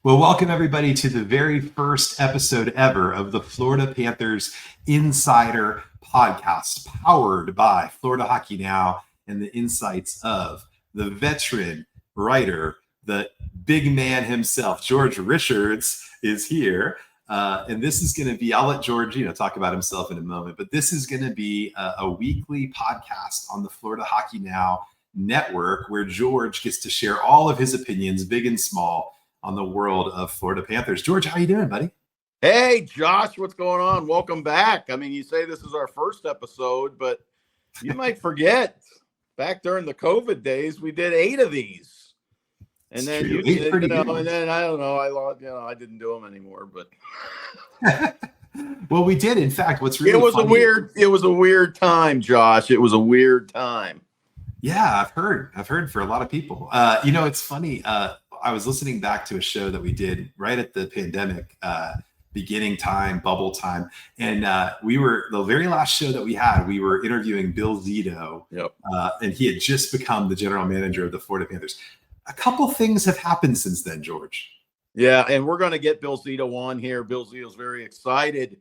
Well, welcome everybody to the very first episode ever of the Florida Panthers Insider Podcast, powered by Floridahockeynow and the insights of the veteran writer, the big man himself, George Richards, is here. And this is going to be, I'll let George, talk about himself in a moment, but this is going to be a weekly podcast on the Florida Hockey Now network where George gets to share all of his opinions, big and small, on the world of Florida Panthers. George, how you doing, buddy? Hey, Josh, what's going on? Welcome back. I mean, you say this is our first episode, but you might forget back during the COVID days, we did 8 of these. And then you did, and then I don't know, I didn't do them anymore, but well, we did. In fact, what's really it was a weird time, Josh. It was a weird time. Yeah, I've heard for a lot of people. It's funny. I was listening back to a show that we did right at the pandemic beginning time, bubble time. And we were, the very last show that we had, we were interviewing Bill Zito. Yep. And he had just become the general manager of the Florida Panthers. A couple things have happened since then, George. Yeah, and we're going to get Bill Zito on here. Bill Zito's very excited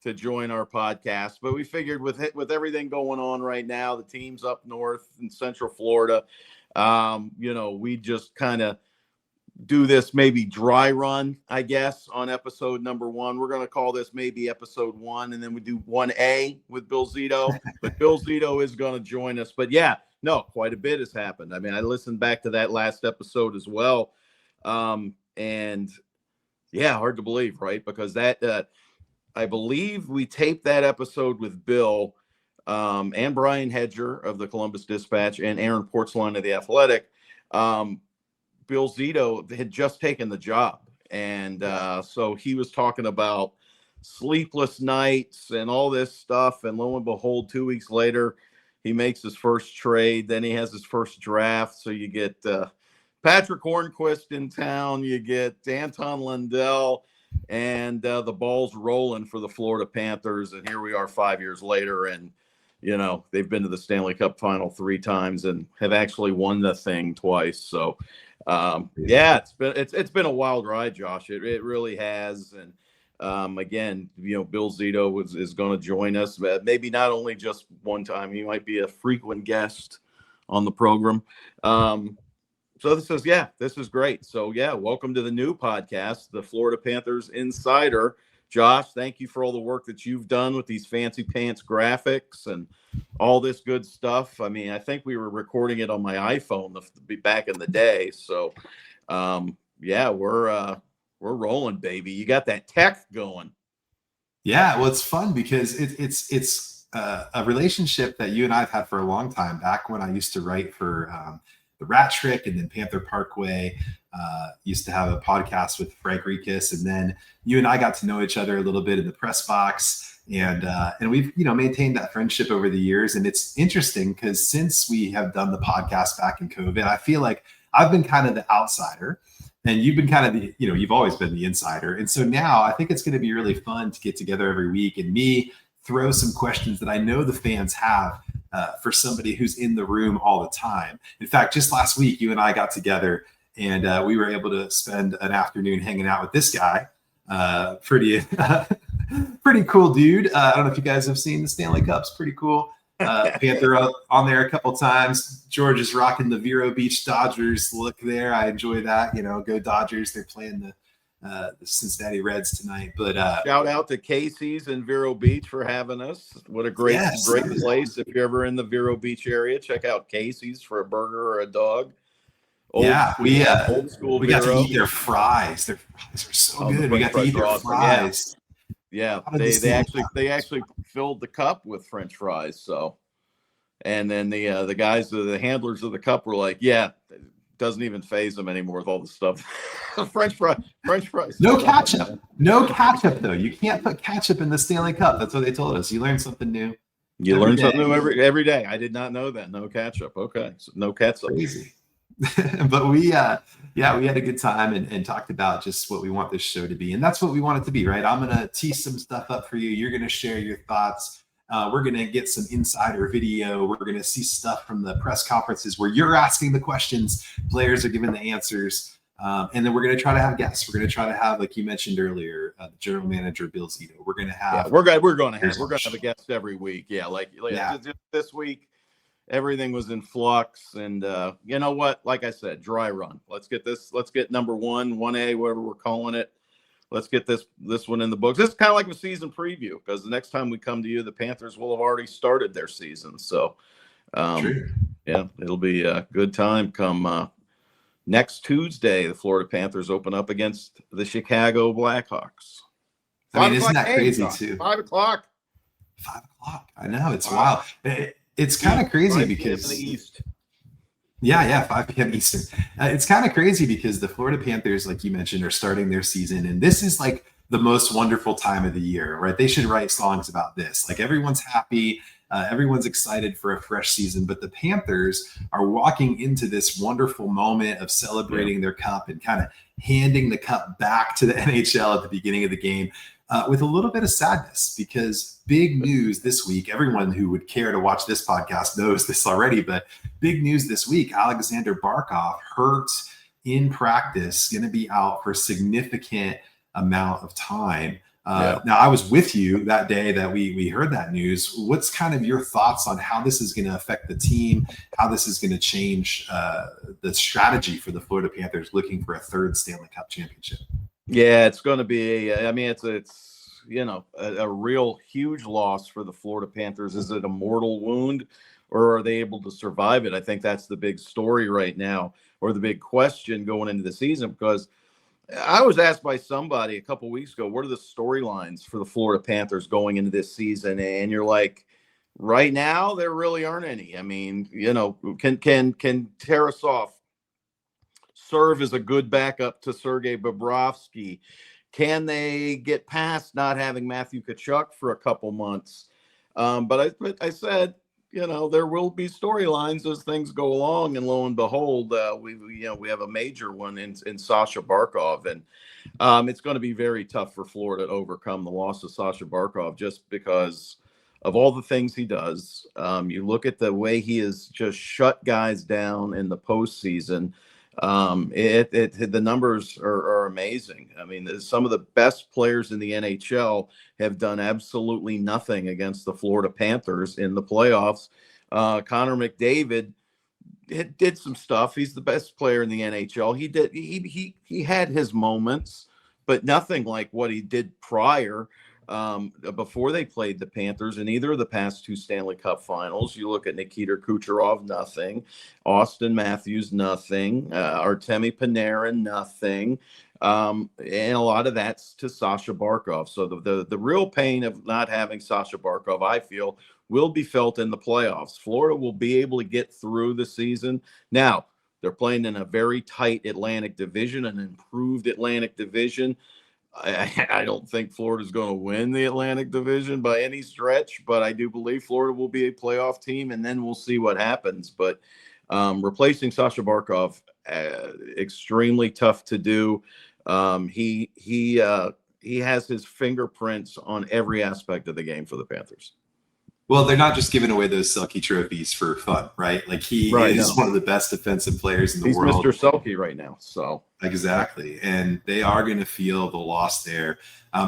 to join our podcast, but we figured with everything going on right now, the teams up north in Central Florida, we just kind of do this maybe dry run, I guess, on episode number 1. We're going to call this maybe episode 1, and then we do 1A with Bill Zito. But Bill Zito is going to join us. But yeah, no, quite a bit has happened. I mean, I listened back to that last episode as well. And yeah, hard to believe, right? Because that, I believe we taped that episode with Bill and Brian Hedger of the Columbus Dispatch and Aaron Portzline of the Athletic. Bill Zito had just taken the job. And so he was talking about sleepless nights and all this stuff. And lo and behold, 2 weeks later, he makes his first trade. Then he has his first draft. So you get Patrick Hornquist in town. You get Anton Lundell. And the ball's rolling for the Florida Panthers. And here we are 5 years later. And, they've been to the Stanley Cup final 3 times and have actually won the thing twice. So, it's been a wild ride, Josh. It really has. And again, Bill Zito is going to join us, maybe not only just one time. He might be a frequent guest on the program. So this is great. So welcome to the new podcast, the Florida Panthers Insider. Josh, thank you for all the work that you've done with these fancy pants graphics and all this good stuff. I mean, I think we were recording it on my iPhone back in the day. So, we're rolling, baby. You got that tech going. Yeah, well, it's fun because it's a relationship that you and I have had for a long time. Back when I used to write for the Rat Trick and then Panther Parkway, used to have a podcast with Frank Rikas, and then you and I got to know each other a little bit in the press box, and we've maintained that friendship over the years. And it's interesting because since we have done the podcast back in COVID, I feel like I've been kind of the outsider, and you've been kind of the you've always been the insider. And so now I think it's going to be really fun to get together every week and me throw some questions that I know the fans have for somebody who's in the room all the time. In fact, just last week, you and I got together and we were able to spend an afternoon hanging out with this guy. Pretty cool dude. I don't know if you guys have seen the Stanley Cups. Pretty cool. Panther on there a couple times. George is rocking the Vero Beach Dodgers look there. I enjoy that. Go Dodgers. They're playing the Cincinnati Reds tonight. But shout out to Casey's and Vero Beach for having us. What a great place. If you're ever in the Vero Beach area, check out Casey's for a burger or a dog. Old school we got to eat their fries. Their fries are so good. We got to eat their fries. Yeah, they actually filled the cup with French fries. So, and then the guys, the handlers of the cup were like, "Yeah, it doesn't even faze them anymore with all the stuff." French fries. No ketchup though. You can't put ketchup in the Stanley Cup. That's what they told us. You learn something new. You learn something new every day. I did not know that. No ketchup. Okay, so no ketchup. Crazy. But we had a good time and talked about just what we want this show to be. And that's what we want it to be, right? I'm going to tee some stuff up for you. You're going to share your thoughts. We're going to get some insider video. We're going to see stuff from the press conferences where you're asking the questions. Players are giving the answers. And then we're going to try to have guests. We're going to try to have, like you mentioned earlier, the general manager, Bill Zito. We're going to have. We're going to have a guest every week. Just this week, everything was in flux, and you know what? Like I said, dry run. Let's get number 1A, whatever we're calling it. Let's get this one in the books. This is kind of like a season preview, because the next time we come to you, the Panthers will have already started their season. So, it'll be a good time come next Tuesday. The Florida Panthers open up against the Chicago Blackhawks. I mean, isn't that crazy too? 5 o'clock. 5 o'clock. I know, it's wild. It's kind of crazy because in the East. Yeah, 5 p.m. Eastern. It's kind of crazy because the Florida Panthers, like you mentioned, are starting their season, and this is like the most wonderful time of the year, right? They should write songs about this. Like, everyone's happy, everyone's excited for a fresh season, but the Panthers are walking into this wonderful moment of celebrating their cup and kind of handing the cup back to the NHL at the beginning of the game. With a little bit of sadness, because big news this week, everyone who would care to watch this podcast knows this already, but big news this week, Alexander Barkov hurt in practice, going to be out for a significant amount of time. Now, I was with you that day that we heard that news. What's kind of your thoughts on how this is going to affect the team, how this is going to change the strategy for the Florida Panthers looking for a third Stanley Cup championship? Yeah, it's going to be it's a real huge loss for the Florida Panthers. Is it a mortal wound, or are they able to survive it? I think that's the big story right now, or the big question going into the season, because I was asked by somebody a couple weeks ago, what are the storylines for the Florida Panthers going into this season? And you're like, right now, there really aren't any. I mean, can Tarasov serve as a good backup to Sergei Bobrovsky? Can they get past not having Matthew Tkachuk for a couple months? But I said, there will be storylines as things go along, and lo and behold, we have a major one in Sasha Barkov, and it's going to be very tough for Florida to overcome the loss of Sasha Barkov, just because of all the things he does. You look at the way he has just shut guys down in the postseason. The numbers are amazing. I mean, some of the best players in the NHL have done absolutely nothing against the Florida Panthers in the playoffs. Connor McDavid did some stuff. He's the best player in the NHL. He had his moments, but nothing like what he did prior. Before they played the Panthers in either of the past 2 Stanley Cup finals. You look at Nikita Kucherov, nothing. Austin Matthews, nothing. Artemi Panarin, nothing. And a lot of that's to Sasha Barkov. So the real pain of not having Sasha Barkov, I feel, will be felt in the playoffs. Florida will be able to get through the season. Now, they're playing in a very tight Atlantic division, an improved Atlantic division. I don't think Florida's going to win the Atlantic Division by any stretch, but I do believe Florida will be a playoff team, and then we'll see what happens. But replacing Sasha Barkov, extremely tough to do. He has his fingerprints on every aspect of the game for the Panthers. Well, they're not just giving away those Selke trophies for fun, right? Like, he is one of the best defensive players in the world. He's Mr. Selke right now. So exactly. And they are going to feel the loss there.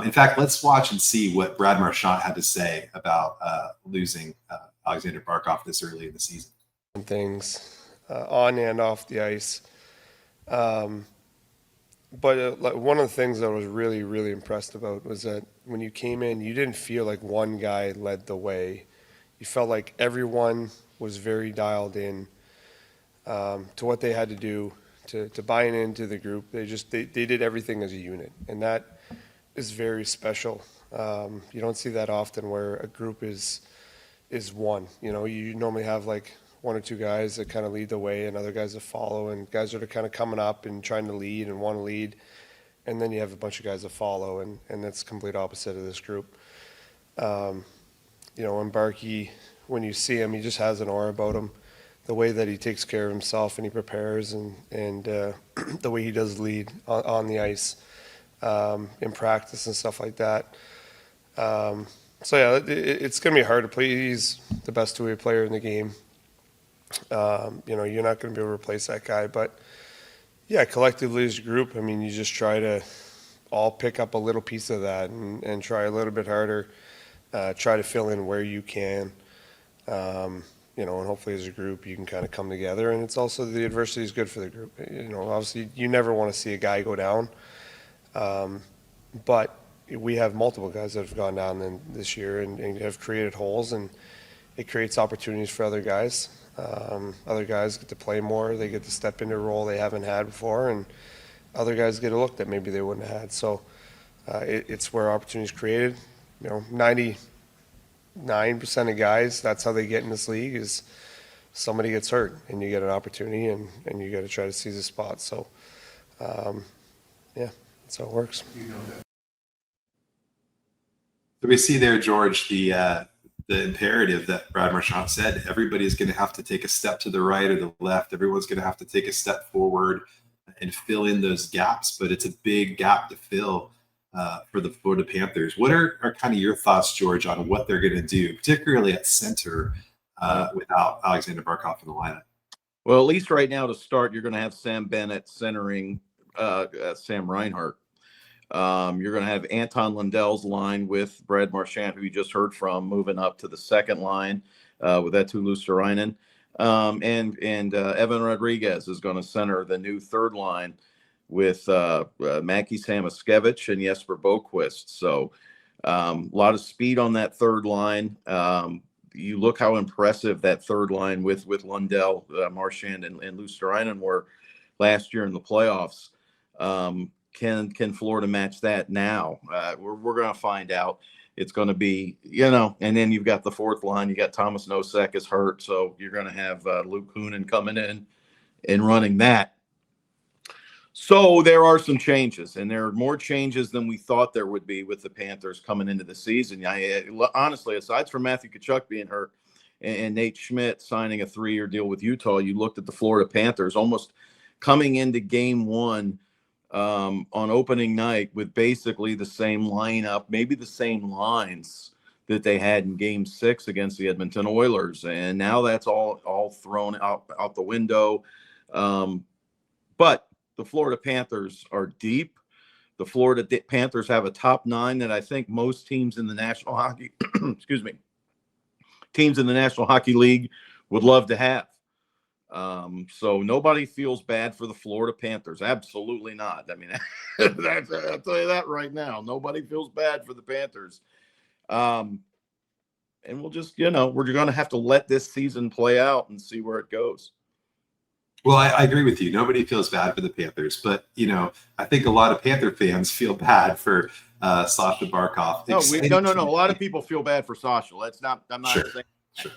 In fact, let's watch and see what Brad Marchand had to say about losing Alexander Barkov this early in the season. Things on and off the ice. But one of the things that I was really, really impressed about was that when you came in, you didn't feel like one guy led the way. You felt like everyone was very dialed in to what they had to do to buying into the group. They did everything as a unit, and that is very special. You don't see that often where a group is one. You normally have like 1 or 2 guys that kind of lead the way and other guys that follow, and guys that are kind of coming up and trying to lead and want to lead. And then you have a bunch of guys that follow, and that's the complete opposite of this group. And Barkey, when you see him, he just has an aura about him. The way that he takes care of himself and he prepares, and the way he does lead on the ice in practice and stuff like that. It's going to be hard to play. He's the best two-way player in the game. You're not going to be able to replace that guy, but Yeah, collectively as a group, I mean, you just try to all pick up a little piece of that and try a little bit harder, try to fill in where you can. You know, and hopefully as a group you can kind of come together. And it's also the adversity is good for the group. You know, obviously you never want to see a guy go down, but we have multiple guys that have gone down this year and have created holes, and it creates opportunities for other guys. Other guys get to play more. They get to step into a role they haven't had before, and other guys get a look that maybe they wouldn't have had. So it's where opportunities created. You know, 99% of guys, that's how they get in this league, is somebody gets hurt and you get an opportunity and you got to try to seize a spot. So, yeah, that's how it works. So we see there, George, the imperative that Brad Marchand said. Everybody's going to have to take a step to the right or the left. Everyone's going to have to take a step forward and fill in those gaps. But it's a big gap to fill for the Florida Panthers. What are kind of your thoughts, George, on what they're going to do, particularly at center without Alexander Barkov in the lineup? Well, at least right now to start, you're going to have Sam Bennett centering Sam Reinhart. You're going to have Anton Lundell's line with Brad Marchand, who you just heard from, moving up to the second line with Eetu Luostarinen. And Evan Rodriguez is going to center the new third line with Mackie Samoskevich and Jesper Boquist. So a lot of speed on that third line. You look how impressive that third line with Lundell, Marchand, and Luostarinen were last year in the playoffs. Can Florida match that now? We're going to find out. It's going to be, you know, and then you've got the fourth line. You got Thomas Nosek is hurt, so you're going to have Luke Kunin coming in and running that. So there are some changes, and there are more changes than we thought there would be with the Panthers coming into the season. Honestly, aside from Matthew Tkachuk being hurt and Nate Schmidt signing a 3-year deal with Utah, you looked at the Florida Panthers almost coming into game one on opening night with basically the same lineup, maybe the same lines that they had in game 6 against the Edmonton Oilers. And now that's all thrown out the window. But the Florida Panthers are deep. The Florida Panthers have a top 9 that I think most teams in the National Hockey, teams in the National Hockey League would love to have. So nobody feels bad for the Florida Panthers. Absolutely not. I mean, I'll tell you that right now. Nobody feels bad for the Panthers. And we'll just, we're going to have to let this season play out and see where it goes. Well, I agree with you. Nobody feels bad for the Panthers, but I think a lot of Panther fans feel bad for Sasha Barkov. No. A lot of people feel bad for Sasha. I'm not saying. Sure.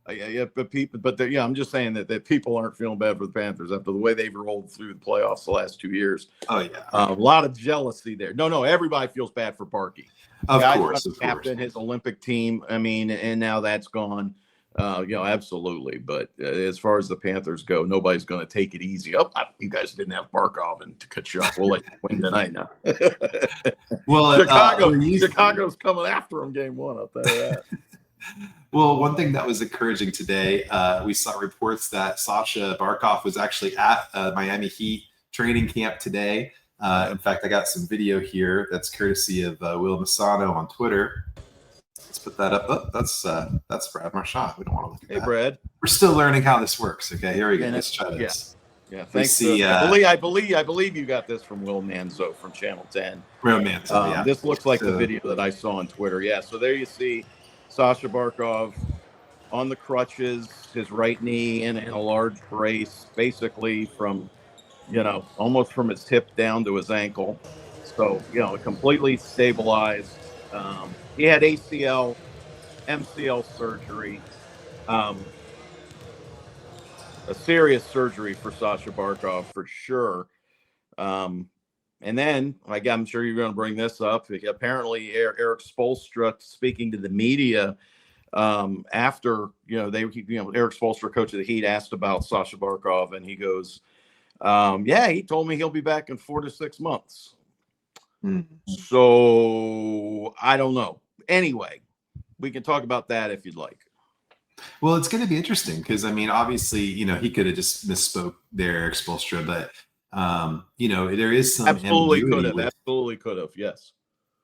I'm just saying that people aren't feeling bad for the Panthers after the way they've rolled through the playoffs the last 2 years. Oh yeah, a lot of jealousy there. No, everybody feels bad for Barkey. Of course. Captain his Olympic team. I mean, and now that's gone. Absolutely. But as far as the Panthers go, nobody's going to take it easy. Oh, you guys didn't have Barkov and Tkachuk. We'll let you win tonight now. Well, Chicago's coming after them game 1. I'll tell you that. Well, one thing that was encouraging today, we saw reports that Sasha Barkov was actually at Miami Heat training camp today. In fact, I got some video here that's courtesy of Will Masano on Twitter. Let's put that up. Oh, that's Brad Marchand. We don't want to look at that. Hey, Brad. We're still learning how this works. Okay, here we go. Let's try this. Yeah. Thanks. I believe you got this from Will Manzo from Channel 10. Will Manzo. Yeah. This looks like the video that I saw on Twitter. Yeah. So there you see Sasha Barkov on the crutches, his right knee in a large brace, basically from, almost from his hip down to his ankle. So, completely stabilized. He had ACL, MCL surgery, a serious surgery for Sasha Barkov for sure. And then, I'm sure you're going to bring this up. Apparently, Eric Spoelstra speaking to the media after, Eric Spoelstra, coach of the Heat, asked about Sasha Barkov, and he goes, he told me he'll be back in 4 to 6 months. Mm-hmm. So I don't know. Anyway, we can talk about that if you'd like. Well, it's going to be interesting because, obviously, he could have just misspoke there, Eric Spoelstra, but There is some Absolutely could ambiguity have. with Absolutely could have. Yes.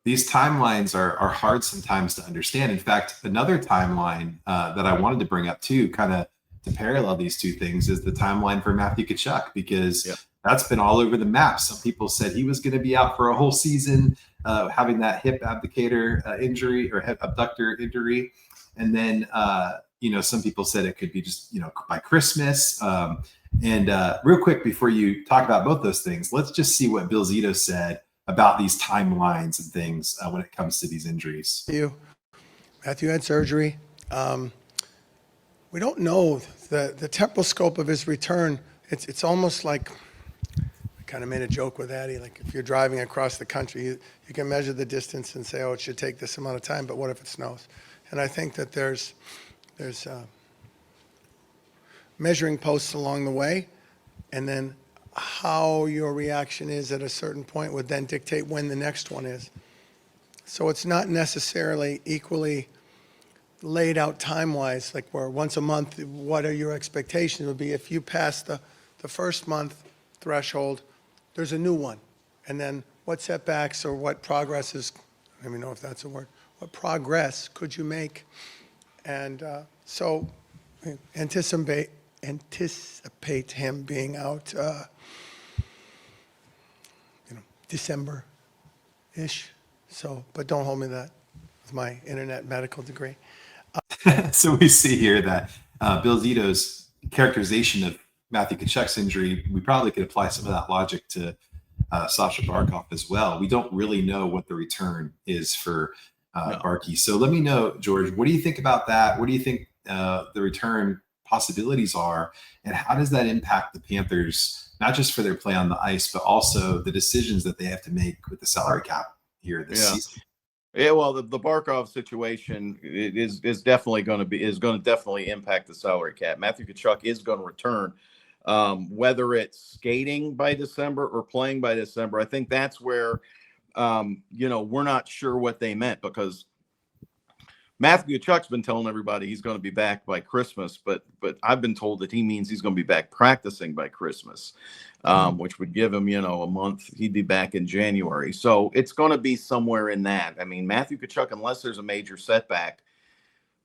these timelines are hard sometimes to understand. In fact, another timeline that I wanted to bring up too, kind of to parallel these two things, is the timeline for Matthew Tkachuk, because Yeah. that's been all over the map. Some people said he was going to be out for a whole season, having that hip abductor injury or hip abductor injury, and then some people said it could be just by Christmas. And real quick before you talk about both those things, let's just see what Bill Zito said about these timelines and things when it comes to these injuries. Matthew had surgery. We don't know the temporal scope of his return. It's almost like, I kind of made a joke with Addie, like if you're driving across the country, you can measure the distance and say, oh, it should take this amount of time, but what if it snows? And I think that there's measuring posts along the way, and then how your reaction is at a certain point would then dictate when the next one is. So it's not necessarily equally laid out time-wise, like where once a month, what are your expectations would be. If you pass the first month threshold, there's a new one. And then what setbacks or what progress is, I don't even know if that's a word, what progress could you make? And so anticipate him being out, December-ish. So, but don't hold me to that with my internet medical degree. So we see here that Bill Zito's characterization of Matthew Tkachuk's injury, we probably could apply some of that logic to Sasha Barkov as well. We don't really know what the return is for Barkey. So let me know, George, what do you think about that? What do you think the return possibilities are? And how does that impact the Panthers, not just for their play on the ice, but also the decisions that they have to make with the salary cap here this season? Yeah, well, the Barkov situation is definitely going to definitely impact the salary cap. Matthew Tkachuk is going to return, whether it's skating by December or playing by December. I think that's where we're not sure what they meant, because Matthew Tkachuk's been telling everybody he's going to be back by Christmas, but I've been told that he means he's going to be back practicing by Christmas, which would give him, a month. He'd be back in January. So it's going to be somewhere in that. I mean, Matthew Tkachuk, unless there's a major setback,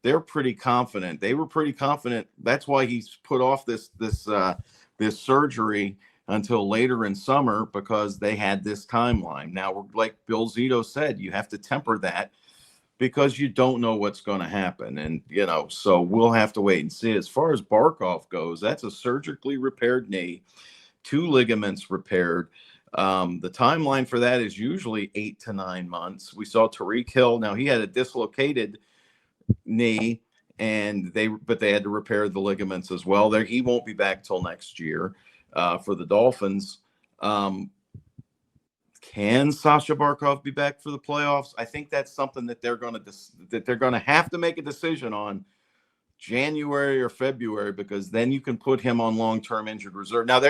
they're pretty confident. They were pretty confident. That's why he's put off this surgery until later in summer, because they had this timeline. Now, like Bill Zito said, you have to temper that, because you don't know what's going to happen. And, so we'll have to wait and see. As far as Barkov goes, that's a surgically repaired knee, 2 ligaments repaired. The timeline for that is usually 8 to 9 months. We saw Tariq Hill. Now, he had a dislocated knee, but they had to repair the ligaments as well. He won't be back till next year for the Dolphins. Can Sasha Barkov be back for the playoffs? I think that's something that they're going to have to make a decision on January or February, because then you can put him on long-term injured reserve. Now,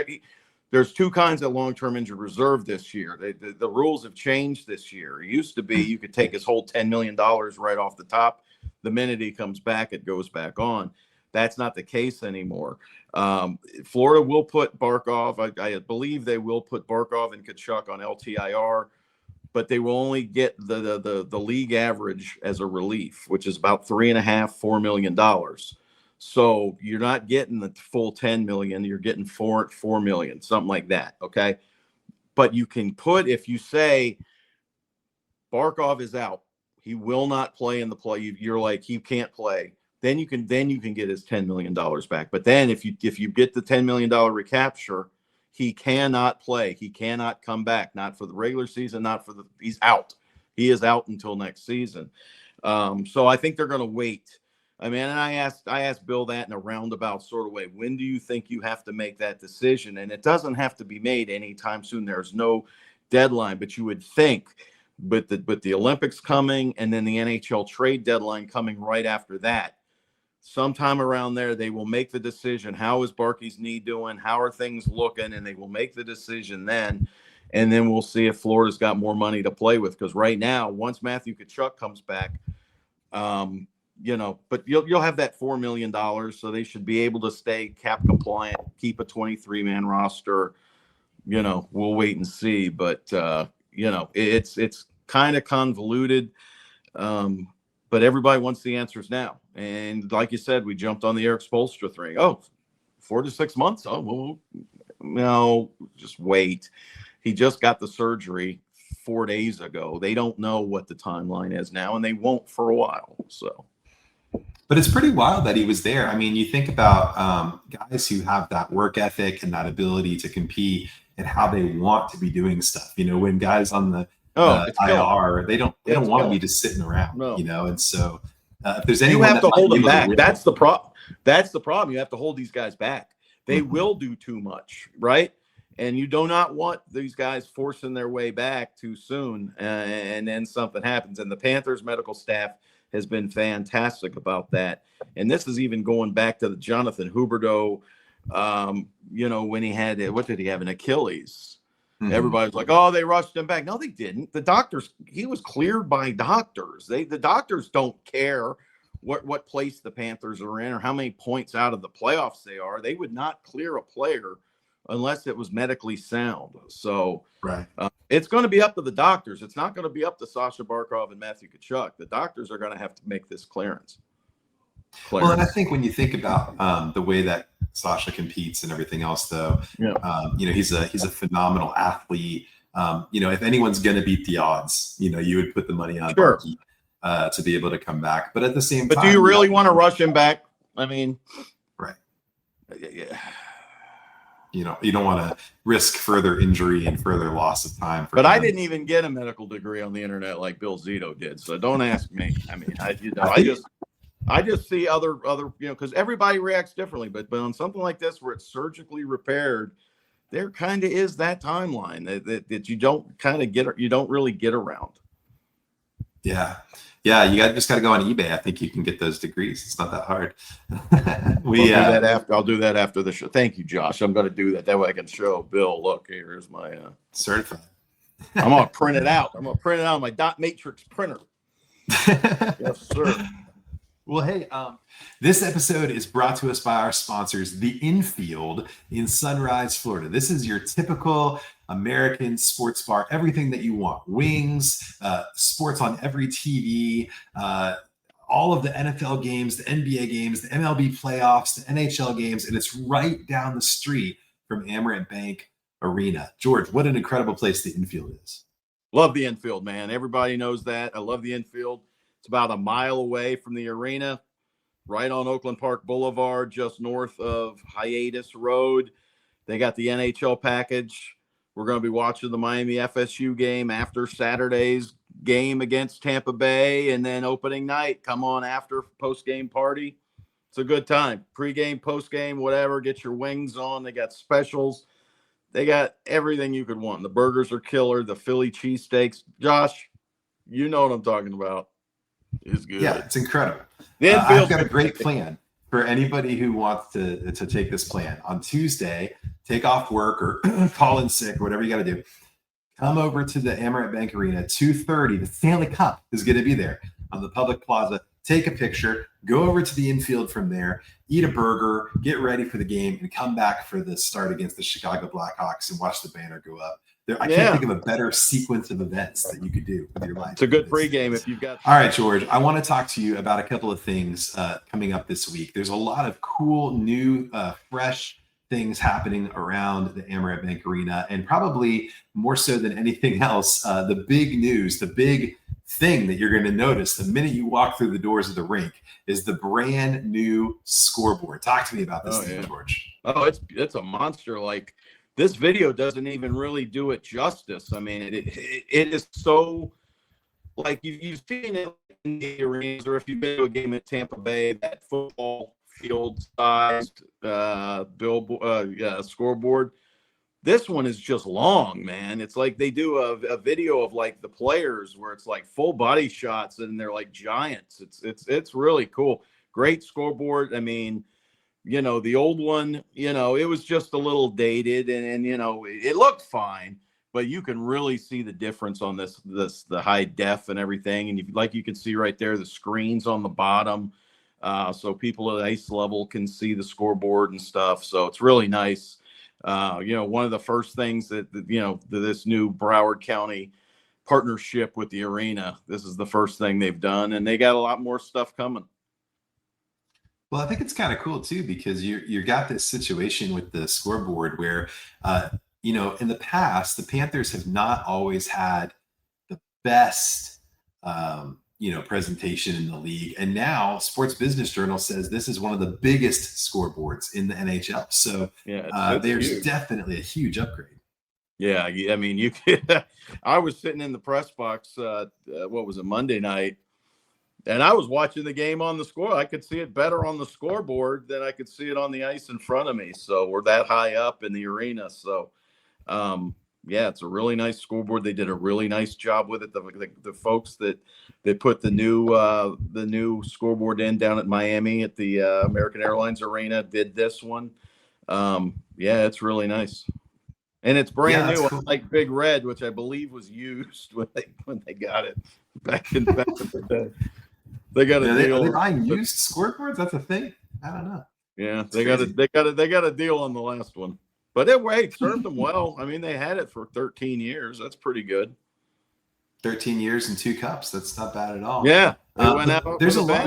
there's 2 kinds of long-term injured reserve this year. The rules have changed this year. It used to be you could take his whole $10 million right off the top. The minute he comes back, it goes back on. That's not the case anymore. Florida will put Barkov. I believe they will put Barkov and Tkachuk on LTIR, but they will only get the league average as a relief, which is about $3.5–4 million. So you're not getting the full 10 million. You're getting 4 million, something like that. Okay. But you can put, if you say Barkov is out, he will not play in the play. You're like, he can't play. Then you can get his $10 million back. But then if you get the $10 million recapture, he cannot play. He cannot come back. Not for the regular season. He's out. He is out until next season. So I think they're going to wait. I mean, and I asked Bill that in a roundabout sort of way. When do you think you have to make that decision? And it doesn't have to be made anytime soon. There's no deadline, but you would think with the Olympics coming and then the NHL trade deadline coming right after that, sometime around there, they will make the decision. How is Barkey's knee doing? How are things looking? And they will make the decision then. And then we'll see if Florida's got more money to play with. Because right now, once Matthew Tkachuk comes back, but you'll have that $4 million. So they should be able to stay cap compliant, keep a 23-man roster. we'll wait and see. But it's kind of convoluted. But everybody wants the answers now. And like you said, we jumped on the Eric Spoelstra thing. Oh, 4 to 6 months. Oh, well, no, just wait. He just got the surgery 4 days ago. They don't know what the timeline is now, and they won't for a while. So, but it's pretty wild that he was there. I mean, you think about guys who have that work ethic and that ability to compete and how they want to be doing stuff. When guys on the IR, they don't want to be just sitting around. No. And so if there's anyone you have to hold them back. That's the problem. That's the problem. You have to hold these guys back. They will do too much, right? And you do not want these guys forcing their way back too soon, and then something happens. And the Panthers medical staff has been fantastic about that. And this is even going back to the Jonathan Huberdeau, when he had, what did he have, an Achilles? Mm-hmm. Everybody's like, oh, they rushed him back. No, they didn't. The doctors, he was cleared by doctors. The doctors don't care what place the Panthers are in or how many points out of the playoffs they are. They would not clear a player unless it was medically sound. So right. It's going to be up to the doctors. It's not going to be up to Sasha Barkov and Matthew Tkachuk. The doctors are going to have to make this clearance. Well, and I think when you think about the way that Sasha competes and everything else, though, he's a phenomenal athlete. If anyone's going to beat the odds, you would put the money on Barkey to be able to come back. But at the same time, but do you really want to rush him back? I mean, right? Yeah. You don't want to risk further injury and further loss of time. But I didn't even get a medical degree on the internet like Bill Zito did, so don't ask me. I mean, I just see other because everybody reacts differently. But on something like this where it's surgically repaired, there kind of is that timeline that you don't kind of get, you don't really get around. Yeah, you just got to go on eBay. I think you can get those degrees. It's not that hard. I'll do that after the show. Thank you, Josh. I'm going to do that. That way I can show Bill. Look, here's my certified. I'm going to print it out. I'm going to print it out on my dot matrix printer. Yes, sir. Well, hey, this episode is brought to us by our sponsors, The Infield in Sunrise, Florida. This is your typical American sports bar, everything that you want. Wings, sports on every TV, all of the NFL games, the NBA games, the MLB playoffs, the NHL games, and it's right down the street from Amerant Bank Arena. George, what an incredible place The Infield is. Love The Infield, man. Everybody knows that. I love The Infield. It's about a mile away from the arena, right on Oakland Park Boulevard, just north of Hiatus Road. They got the NHL package. We're going to be watching the Miami FSU game after Saturday's game against Tampa Bay, and then opening night, come on after post-game party. It's a good time. Pre-game, post-game, whatever. Get your wings on. They got specials. They got everything you could want. The burgers are killer. The Philly cheesesteaks. Josh, you know what I'm talking about. It's good. Yeah, it's incredible. I've got a great plan for anybody who wants to take this plan. On Tuesday, take off work or call in sick, whatever you got to do. Come over to the Amerant Bank Arena, 2:30. The Stanley Cup is going to be there on the public plaza. Take a picture, go over to the infield from there, eat a burger, get ready for the game, and come back for the start against the Chicago Blackhawks and watch the banner go up. I can't think of a better sequence of events that you could do with your life. It's a good pregame if you've got. All right, George, I want to talk to you about a couple of things coming up this week. There's a lot of cool, new, fresh things happening around the Amerant Bank Arena, and probably more so than anything else, the big news, the big thing that you're going to notice the minute you walk through the doors of the rink is the brand new scoreboard. Talk to me about this thing, George. Oh, it's a monster. Like, this video doesn't even really do it justice. I mean, it is so, like, you've seen it in the arenas, or if you've been to a game at Tampa Bay, that football field-sized scoreboard. This one is just long, man. It's like they do a video of like the players where it's like full body shots and they're like giants. It's really cool. Great scoreboard. I mean, the old one, it was just a little dated and it looked fine, but you can really see the difference on the high def and everything. And you can see right there, the screens on the bottom. So people at ice level can see the scoreboard and stuff. So it's really nice. One of the first things that this new Broward County partnership with the arena, this is the first thing they've done, and they got a lot more stuff coming. Well, I think it's kind of cool too, because you got this situation with the scoreboard where, in the past, the Panthers have not always had the best, presentation in the league. And now Sports Business Journal says this is one of the biggest scoreboards in the NHL. So there's huge. Definitely a huge upgrade. Yeah. I mean, you could, I was sitting in the press box, what was it, Monday night, and I was watching the game on the score. I could see it better on the scoreboard than I could see it on the ice in front of me. So we're that high up in the arena. So, it's a really nice scoreboard. They did a really nice job with it. The folks that put the new scoreboard in down at Miami at the American Airlines Arena did this one. It's really nice. And it's brand new, cool. Like Big Red, which I believe was used when they got it back in the day. They got a deal. Are they buying used scoreboards? That's a thing. I don't know. Yeah, they got a deal on the last one. But it served them well. I mean, they had it for 13 years. That's pretty good. 13 years and 2 cups. That's not bad at all. Yeah, they went out. There's a lot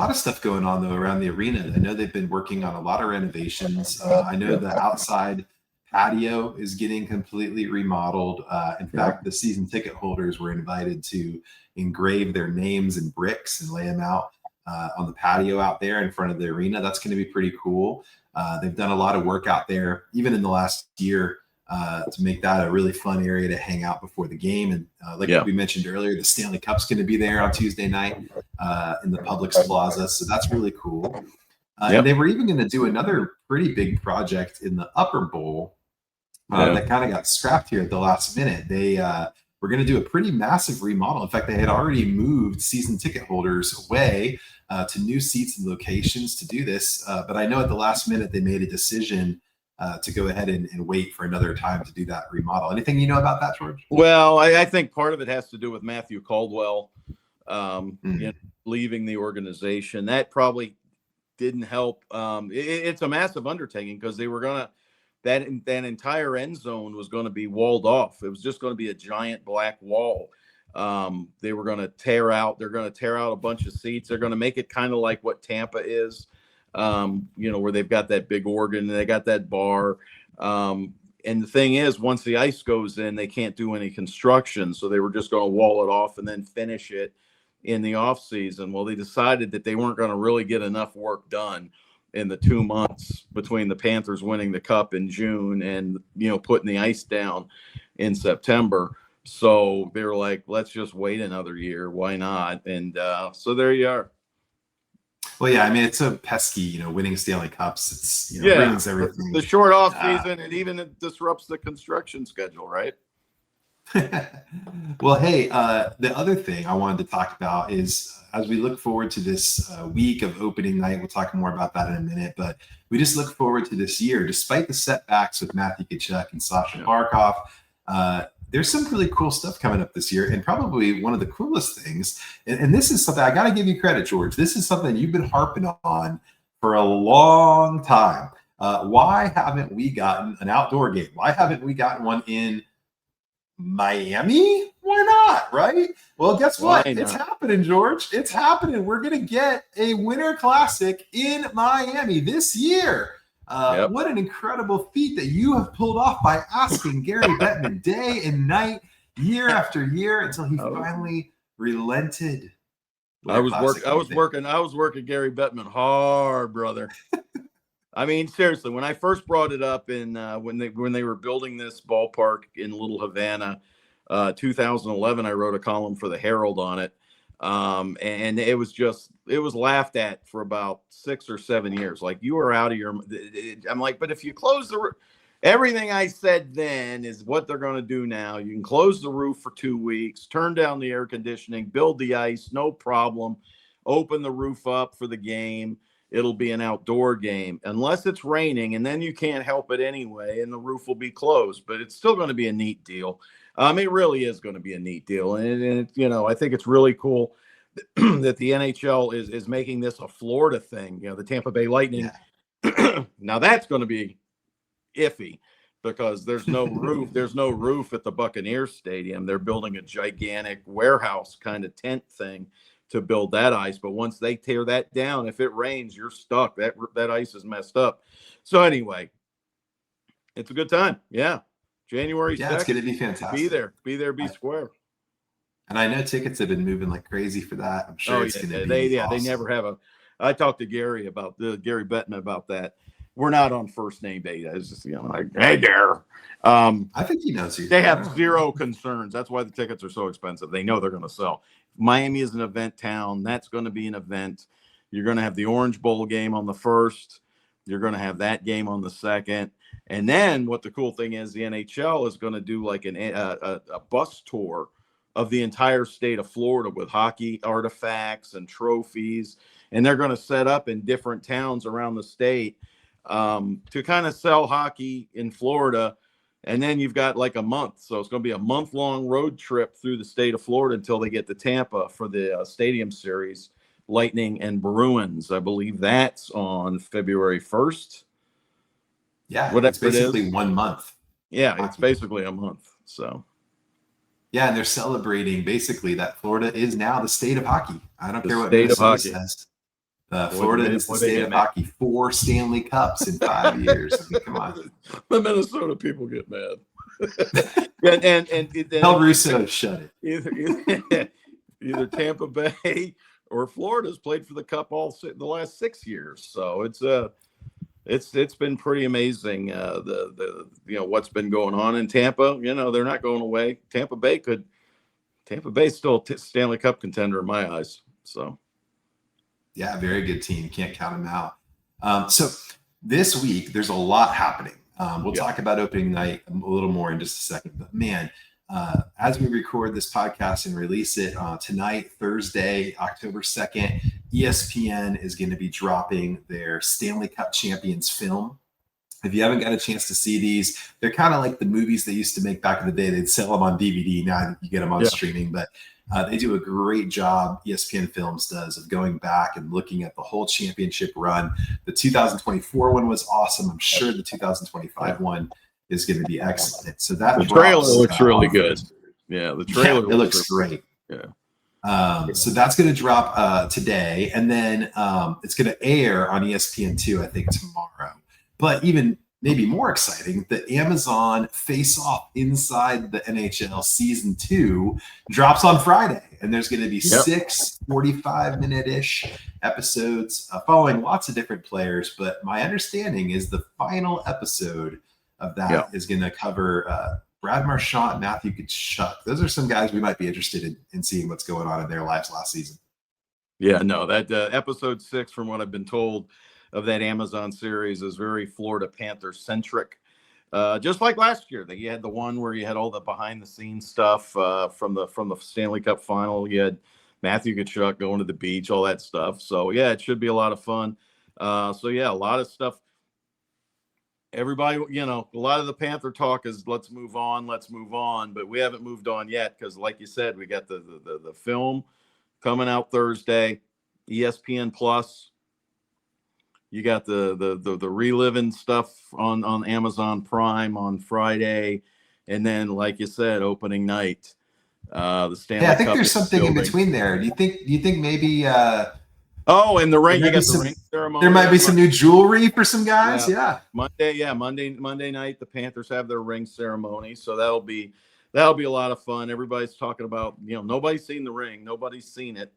of stuff going on though around the arena. I know they've been working on a lot of renovations. I know the outside patio is getting completely remodeled. In fact, the season ticket holders were invited to engrave their names in bricks and lay them out on the patio out there in front of the arena. That's going to be pretty cool. They've done a lot of work out there, even in the last year, to make that a really fun area to hang out before the game. And we mentioned earlier, the Stanley Cup's going to be there on Tuesday night in the Publix Plaza. So that's really cool. And they were even going to do another pretty big project in the Upper Bowl that kind of got scrapped here at the last minute. They were going to do a pretty massive remodel. In fact, they had already moved season ticket holders away to new seats and locations to do this. But I know at the last minute, they made a decision to go ahead and wait for another time to do that remodel. Anything you know about that, George? Well, I think part of it has to do with Matthew Caldwell leaving the organization. That probably didn't help. It's a massive undertaking because they were going to, that entire end zone was going to be walled off. It was just going to be a giant black wall. They were going to they're going to tear out a bunch of seats. They're going to make it kind of like what Tampa is, where they've got that big organ and they got that bar. And the thing is, once the ice goes in, they can't do any construction. So they were just going to wall it off and then finish it in the off season. Well, they decided that they weren't going to really get enough work done in the 2 months between the Panthers winning the cup in June and, putting the ice down in September. So they were like, let's just wait another year. Why not? And so there you are. Well, yeah, I mean, it's so pesky, winning Stanley Cups. It's, ruins everything. The short off season, and even it disrupts the construction schedule, right? Well, hey, the other thing I wanted to talk about is as we look forward to this week of opening night, we'll talk more about that in a minute, but we just look forward to this year. Despite the setbacks with Matthew Tkachuk and Sasha Barkov, there's some really cool stuff coming up this year, and probably one of the coolest things, and this is something I got to give you credit, George. This is something you've been harping on for a long time. Why haven't we gotten an outdoor game? Why haven't we gotten one in Miami? Why not? Right? Well, guess what? It's happening, George. It's happening. We're going to get a Winter Classic in Miami this year. What an incredible feat that you have pulled off by asking Gary Bettman day and night, year after year, until he finally relented. I was working Gary Bettman hard, brother. I mean, seriously, when I first brought it up in when they were building this ballpark in Little Havana, 2011, I wrote a column for the Herald on it. And it was laughed at for about 6 or 7 years. Like, you are out of your, I'm like, but if you close the roof, everything I said then is what they're going to do now. You can close the roof for 2 weeks, turn down the air conditioning, build the ice, no problem. Open the roof up for the game. It'll be an outdoor game unless it's raining, and then you can't help it anyway, and the roof will be closed, but it's still going to be a neat deal. It really is going to be a neat deal. And I think it's really cool that the NHL is making this a Florida thing. The Tampa Bay Lightning. Yeah. Now that's going to be iffy because there's no roof. There's no roof at the Buccaneers Stadium. They're building a gigantic warehouse kind of tent thing to build that ice. But once they tear that down, if it rains, you're stuck. That ice is messed up. So anyway, it's a good time. Yeah. January 2nd. It's going to be fantastic. Be there, be square. And I know tickets have been moving like crazy for that. I'm sure it's going to be awesome. They never have I talked to Gary Bettman about that. We're not on first name data. It's just, like, hey there. I think he knows you. They have zero concerns. That's why the tickets are so expensive. They know they're going to sell. Miami is an event town. That's going to be an event. You're going to have the Orange Bowl game on the 1st. You're going to have that game on the 2nd. And then what the cool thing is, the NHL is going to do like a bus tour of the entire state of Florida with hockey artifacts and trophies. And they're going to set up in different towns around the state to kind of sell hockey in Florida. And then you've got like a month. So it's going to be a month-long road trip through the state of Florida until they get to Tampa for the Stadium Series, Lightning and Bruins. I believe that's on February 1st. Yeah, whatever it's basically 1 month. Yeah, it's basically a month. So. Yeah, and they're celebrating basically that Florida is now the state of hockey. I don't care what state of Minnesota hockey says. Florida is the state of hockey. 4 Stanley Cups in 5 years. I mean, come on. The Minnesota people get mad. and Tell Russo shut it. Either Tampa Bay or Florida's played for the Cup the last 6 years. So it's been pretty amazing. What's been going on in Tampa. They're not going away. Tampa Bay's still a Stanley Cup contender in my eyes. So. Yeah, very good team. Can't count them out. So this week, there's a lot happening. We'll talk about opening night a little more in just a second. But man, as we record this podcast and release it tonight, Thursday, October 2nd, ESPN is going to be dropping their Stanley Cup Champions film. If you haven't got a chance to see these, they're kind of like the movies they used to make back in the day. They'd sell them on DVD. Now you get them on streaming, but they do a great job, ESPN Films does, of going back and looking at the whole championship run. The 2024 one was awesome. I'm sure the 2025 one is going to be excellent. So that the trailer looks really good. Yeah, the trailer it looks great. Yeah. So that's going to drop today, and then it's going to air on ESPN2, I think, tomorrow. But even maybe more exciting, the Amazon Face-Off Inside the NHL Season 2 drops on Friday. And there's going to be 6 45-minute-ish episodes following lots of different players. But my understanding is the final episode of that is going to cover Brad Marchand, Matthew Tkachuk. Those are some guys we might be interested in seeing what's going on in their lives last season. Yeah, no, that episode 6, from what I've been told, of that Amazon series is very Florida Panther centric. Just like last year, that you had the one where you had all the behind the scenes stuff from the Stanley Cup final. You had Matthew Tkachuk going to the beach, all that stuff. So yeah, it should be a lot of fun. A lot of stuff. Everybody, a lot of the Panther talk is let's move on, but we haven't moved on yet because, like you said, we got the film coming out Thursday, ESPN Plus. You got the reliving stuff on Amazon Prime on Friday, and then, like you said, opening night. The Stanley I think Cup there's something in between there. Do you think maybe? And the ring. You got the ring ceremony. There might be some new jewelry for some guys. Yeah. Monday night, the Panthers have their ring ceremony, so that'll be a lot of fun. Everybody's talking about. Nobody's seen the ring. Nobody's seen it.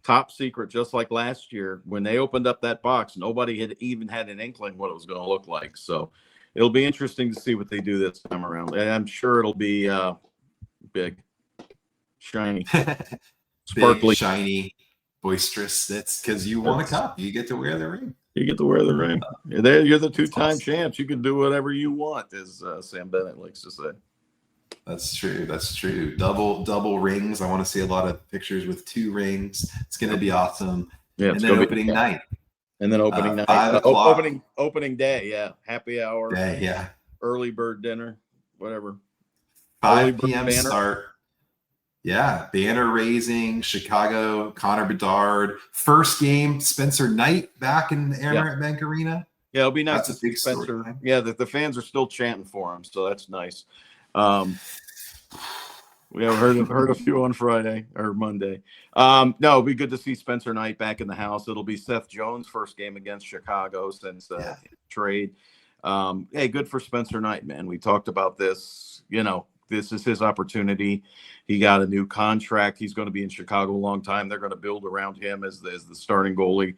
Top secret, just like last year when they opened up that box, nobody had even had an inkling what it was going to look like. So it'll be interesting to see what they do this time around. And I'm sure it'll be big, shiny, sparkly, big, shiny, boisterous. That's because you won a cup. You get to wear the ring. You get to wear the ring. You're the 2-time champs. You can do whatever you want, as Sam Bennett likes to say. That's true. Double rings. I want to see a lot of pictures with 2 rings. It's going to be awesome. Yeah, and then opening night. And then opening night. 5 o'clock. Opening day. Yeah, happy hour. Day, yeah. Early bird dinner, whatever. 5 p.m. start. Yeah, banner raising. Chicago, Connor Bedard. First game, Spencer Knight back in the Amerant Bank Arena. Yeah, it'll be nice That's to a see big Spencer. storyline. Yeah, the fans are still chanting for him, so that's nice. We have heard a few on Friday or Monday. No, it'll be good to see Spencer Knight back in the house. It'll be Seth Jones' first game against Chicago since Yeah. trade. Hey, good for Spencer Knight, man. We talked about this. This is his opportunity. He got a new contract. He's going to be in Chicago a long time. They're going to build around him as the starting goalie.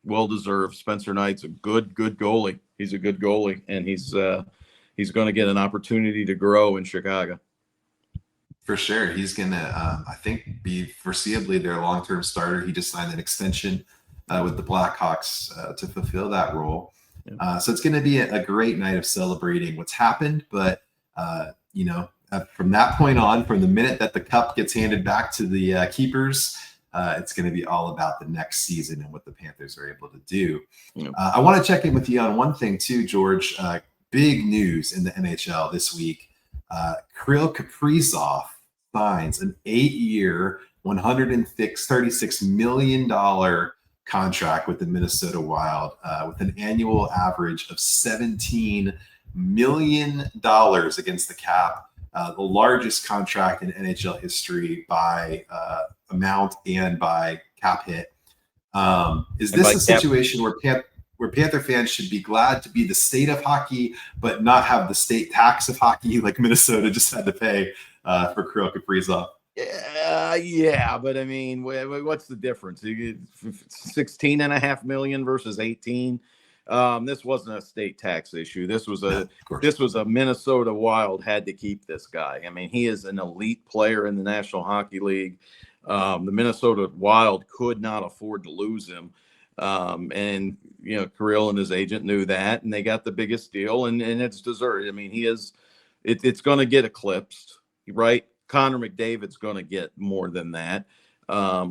Well deserved. Spencer Knight's a good goalie. He's a good goalie, and he's going to get an opportunity to grow in Chicago. For sure. He's going to, I think, be foreseeably their long-term starter. He just signed an extension with the Blackhawks to fulfill that role. Yeah. So it's going to be a great night of celebrating what's happened. But, from that point on, from the minute that the cup gets handed back to the keepers, it's going to be all about the next season and what the Panthers are able to do. Yeah. I want to check in with you on one thing too, George. Big news in the NHL this week. Kirill Kaprizov signs an 8-year, $136 million contract with the Minnesota Wild with an annual average of $17 million against the cap. The largest contract in NHL history by amount and by cap hit. Is this a situation where Panther fans should be glad to be the state of hockey, but not have the state tax of hockey like Minnesota just had to pay for Kirill Kaprizov? Yeah, but I mean, what's the difference? 16.5 million versus 18. This wasn't a state tax issue. This was a Minnesota Wild had to keep this guy. I mean, he is an elite player in the National Hockey League. The Minnesota Wild could not afford to lose him. And Kirill and his agent knew that, and they got the biggest deal, and it's deserved. I mean, it's going to get eclipsed, right? Connor McDavid's going to get more than that.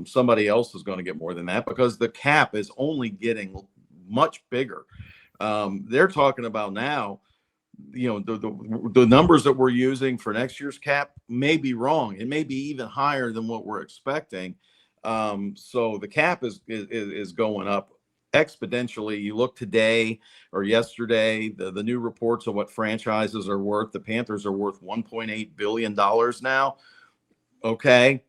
Somebody else is going to get more than that because the cap is only getting much bigger. They're talking about now, the numbers that we're using for next year's cap may be wrong. It may be even higher than what we're expecting. So the cap is going up exponentially. You look today or yesterday, the new reports of what franchises are worth. The Panthers are worth $1.8 billion now. Okay.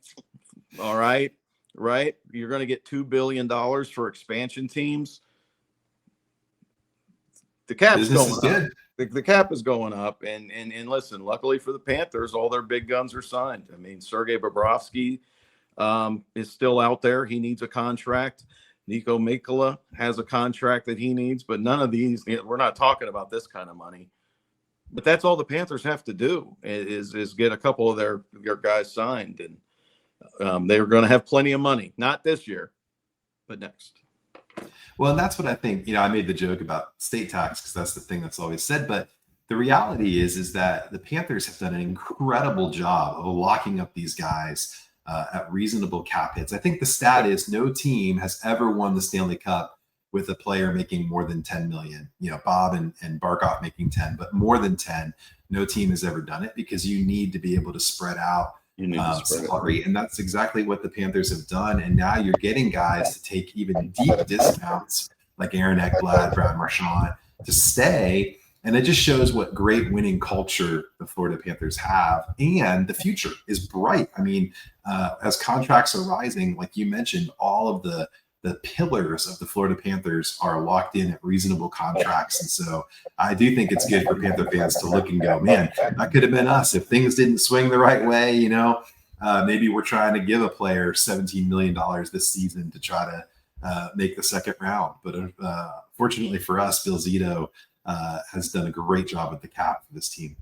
All right. Right. You're going to get $2 billion for expansion teams. The cap's going up. The cap is going up. And listen, luckily for the Panthers, all their big guns are signed. I mean, Sergei Bobrovsky is still out there. He needs a contract. Nico Mikkola has a contract that he needs, but none of these, we're not talking about this kind of money. But that's all the Panthers have to do is get a couple of their guys signed. And they're going to have plenty of money, not this year, but next. Well, and that's what I think. I made the joke about state tax because that's the thing that's always said. But the reality is that the Panthers have done an incredible job of locking up these guys at reasonable cap hits. I think the stat is no team has ever won the Stanley Cup with a player making more than 10 million. Bob and Barkov making 10, but more than 10. No team has ever done it because you need to be able to spread out salary, and that's exactly what the Panthers have done. And now you're getting guys to take even deep discounts like Aaron Ekblad, Brad Marchand to stay. And it just shows what great winning culture the Florida Panthers have. And the future is bright. I mean, as contracts are rising, like you mentioned, all of the pillars of the Florida Panthers are locked in at reasonable contracts. And so I do think it's good for Panther fans to look and go, man, that could have been us if things didn't swing the right way. Maybe we're trying to give a player $17 million this season to try to make the second round. But fortunately for us, Bill Zito has done a great job with the cap for this team.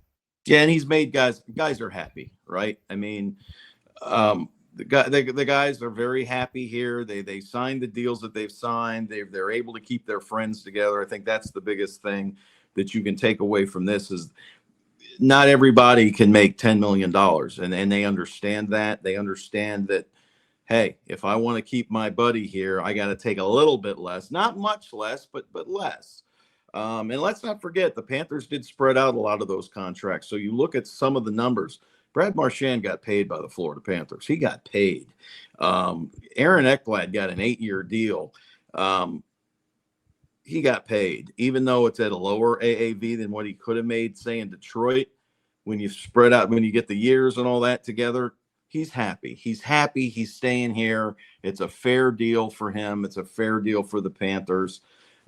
Yeah, and he's made guys are happy, right? I mean, the guys are very happy here. They signed the deals that they've signed. They're able to keep their friends together. I think that's the biggest thing that you can take away from this is not everybody can make $10 million, and they understand that. They understand that, hey, if I want to keep my buddy here, I got to take a little bit less, not much less, but less. And let's not forget, the Panthers did spread out a lot of those contracts. So you look at some of the numbers. Brad Marchand got paid by the Florida Panthers. He got paid. Aaron Ekblad got an 8-year deal. he got paid, even though it's at a lower AAV than what he could have made, say, in Detroit. When you spread out, when you get the years and all that together, he's happy. He's happy. He's staying here. It's a fair deal for him. It's a fair deal for the Panthers.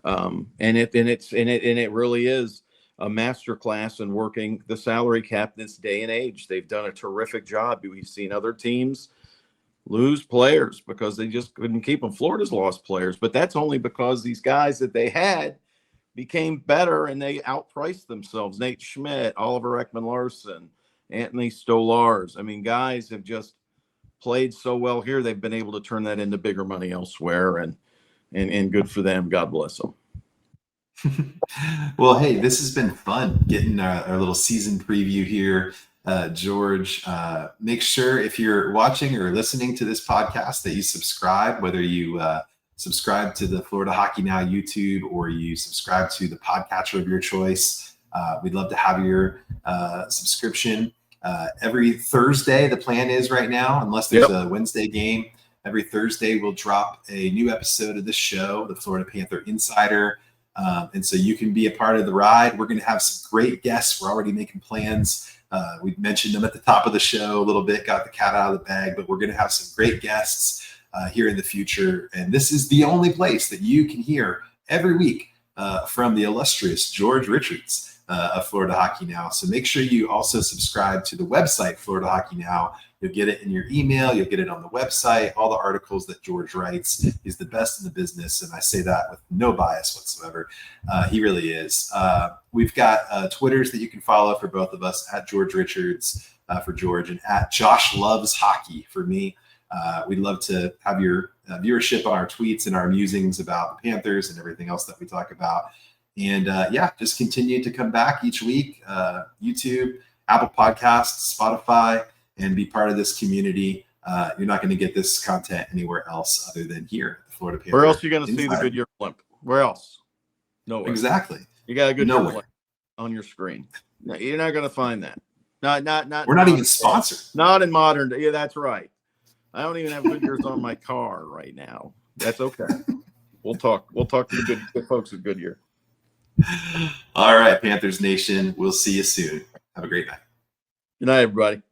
And it really is a masterclass in working the salary cap this day and age. They've done a terrific job. We've seen other teams lose players because they just couldn't keep them. Florida's lost players, but that's only because these guys that they had became better and they outpriced themselves. Nate Schmidt, Oliver Ekman-Larsson, Anthony Stolars. I mean, guys have just played so well here. They've been able to turn that into bigger money elsewhere, and good for them. God bless them. Well, hey, this has been fun getting our little season preview here. George, make sure if you're watching or listening to this podcast that you subscribe, whether you subscribe to the Florida Hockey Now YouTube or you subscribe to the podcatcher of your choice. We'd love to have your subscription. Every Thursday, the plan is right now, unless there's a Wednesday game, every Thursday we'll drop a new episode of this show, the Florida Panther Insider. And so you can be a part of the ride. We're going to have some great guests. We're already making plans. We mentioned them at the top of the show a little bit, got the cat out of the bag, but we're going to have some great guests here in the future. And this is the only place that you can hear every week from the illustrious George Richards of Florida Hockey Now. So make sure you also subscribe to the website, Florida Hockey Now. You'll get it in your email. You'll get it on the website. All the articles that George writes. He's the best in the business, and I say that with no bias whatsoever. He really is. We've got Twitters that you can follow for both of us, at George Richards for George and at Josh Loves Hockey for me. We'd love to have your viewership on our tweets and our musings about the Panthers and everything else that we talk about. And just continue to come back each week, YouTube, Apple Podcasts, Spotify, and be part of this community. You're not going to get this content anywhere else other than here at the Florida Panther. Where else are you going to see the Goodyear blimp? Where else? Nowhere. Exactly. You got a Goodyear blimp on your screen. No, you're not going to find that. Not. We're not even sponsored. Not in modern day. Yeah, that's right. I don't even have Goodyears on my car right now. That's okay. We'll talk to the good folks at Goodyear. All right, Panthers Nation. We'll see you soon. Have a great night. Good night, everybody.